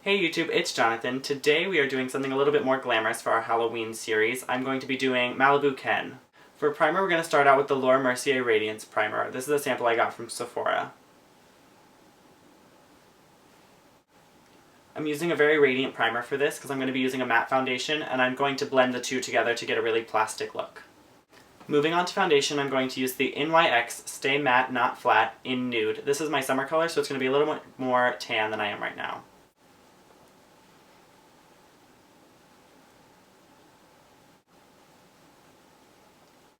Hey YouTube, it's Jonathan. Today we are doing something a little bit more glamorous for our Halloween series. I'm going to be doing Malibu Ken. For primer, we're going to start out with the Laura Mercier Radiance Primer. This is a sample I got from Sephora. I'm using a very radiant primer for this because I'm going to be using a matte foundation, and I'm going to blend the two together to get a really plastic look. Moving on to foundation, I'm going to use the NYX Stay Matte Not Flat in Nude. This is my summer color, so it's going to be a little bit more tan than I am right now.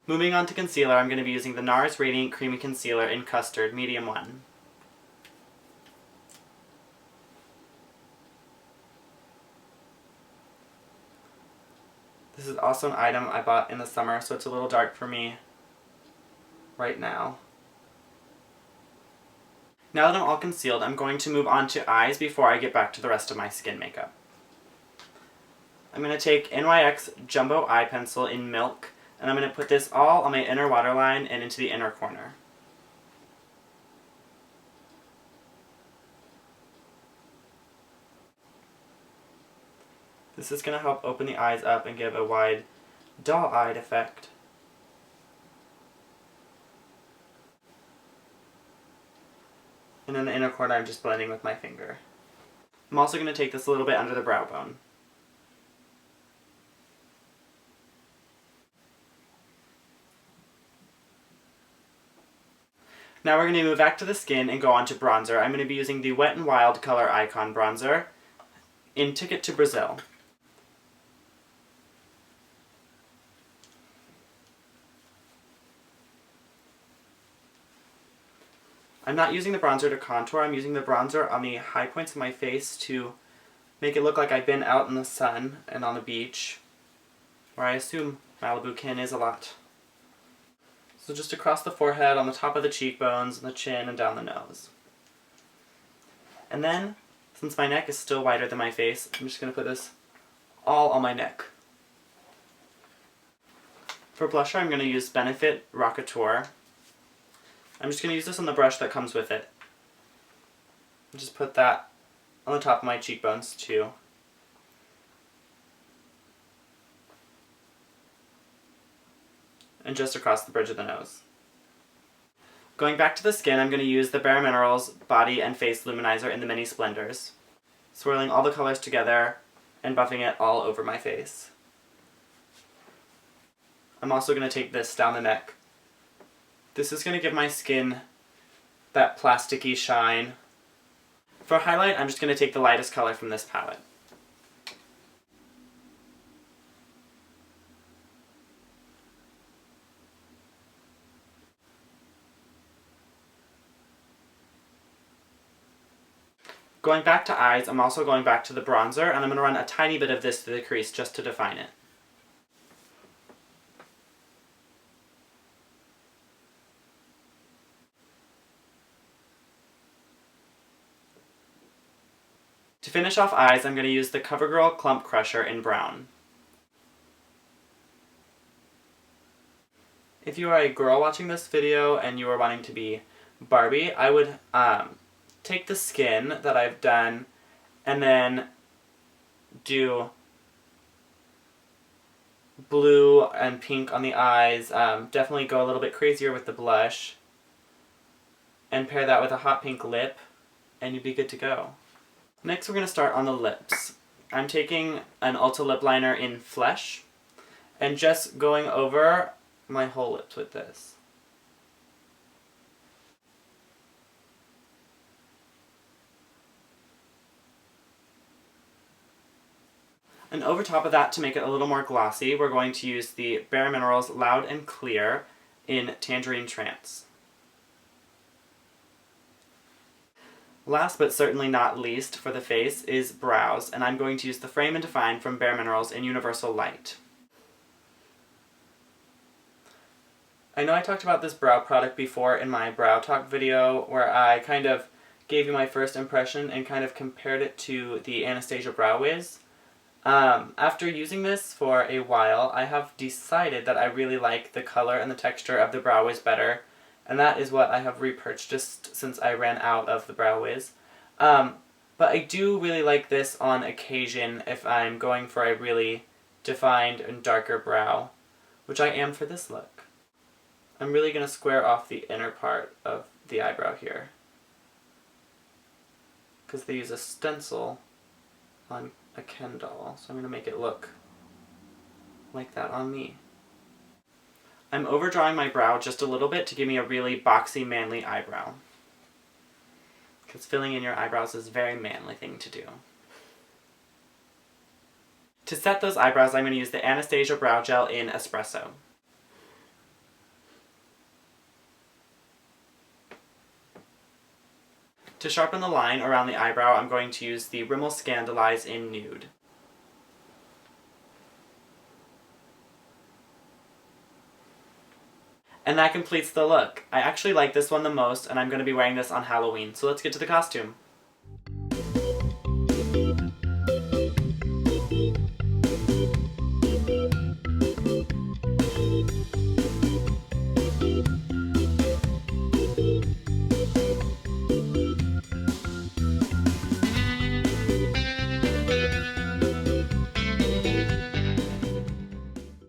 Moving on to concealer, I'm going to be using the NARS Radiant Creamy Concealer in Custard, Medium 1. This is also an item I bought in the summer, so it's a little dark for me right now. Now that I'm all concealed, I'm going to move on to eyes before I get back to the rest of my skin makeup. I'm going to take NYX Jumbo Eye Pencil in Milk, and I'm going to put this all on my inner waterline and into the inner corner. This is going to help open the eyes up and give a wide, doll-eyed effect. And in the inner corner, I'm just blending with my finger. I'm also going to take this a little bit under the brow bone. Now we're going to move back to the skin and go on to bronzer. I'm going to be using the Wet n Wild Color Icon Bronzer in Ticket to Brazil. I'm not using the bronzer to contour, I'm using the bronzer on the high points of my face to make it look like I've been out in the sun and on the beach, where I assume Malibu Ken is a lot. So just across the forehead, on the top of the cheekbones, and the chin, and down the nose. And then, since my neck is still wider than my face, I'm just going to put this all on my neck. For blusher, I'm going to use Benefit Rockateur. I'm just going to use this on the brush that comes with it. Just put that on the top of my cheekbones too. And just across the bridge of the nose. Going back to the skin, I'm going to use the Bare Minerals Body and Face Luminizer in the Mini Splendors. Swirling all the colors together and buffing it all over my face. I'm also going to take this down the neck. This is going to give my skin that plasticky shine. For highlight, I'm just going to take the lightest color from this palette. Going back to eyes, I'm also going back to the bronzer, and I'm going to run a tiny bit of this through the crease just to define it. To finish off eyes, I'm going to use the CoverGirl Clump Crusher in brown. If you are a girl watching this video and you are wanting to be Barbie, I would take the skin that I've done and then do blue and pink on the eyes. Definitely go a little bit crazier with the blush. And pair that with a hot pink lip, and you'd be good to go. Next we're going to start on the lips. I'm taking an Ulta lip liner in Flesh and just going over my whole lips with this. And over top of that, to make it a little more glossy, we're going to use the Bare Minerals Loud and Clear in Tangerine Trance. Last but certainly not least for the face is brows, and I'm going to use the Frame and Define from Bare Minerals in Universal Light. I know I talked about this brow product before in my brow talk video, where I kind of gave you my first impression and kind of compared it to the Anastasia Brow Wiz. After using this for a while, I have decided that I really like the color and the texture of the Brow Wiz better, and that is what I have repurchased since I ran out of the Brow Wiz. But I do really like this on occasion if I'm going for a really defined and darker brow, which I am for this look. I'm really going to square off the inner part of the eyebrow here, because they use a stencil on a Ken doll, so I'm going to make it look like that on me. I'm overdrawing my brow just a little bit to give me a really boxy, manly eyebrow, because filling in your eyebrows is a very manly thing to do. To set those eyebrows, I'm going to use the Anastasia Brow Gel in Espresso. To sharpen the line around the eyebrow, I'm going to use the Rimmel Scandaleyes in Nude. And that completes the look. I actually like this one the most, and I'm going to be wearing this on Halloween, so let's get to the costume.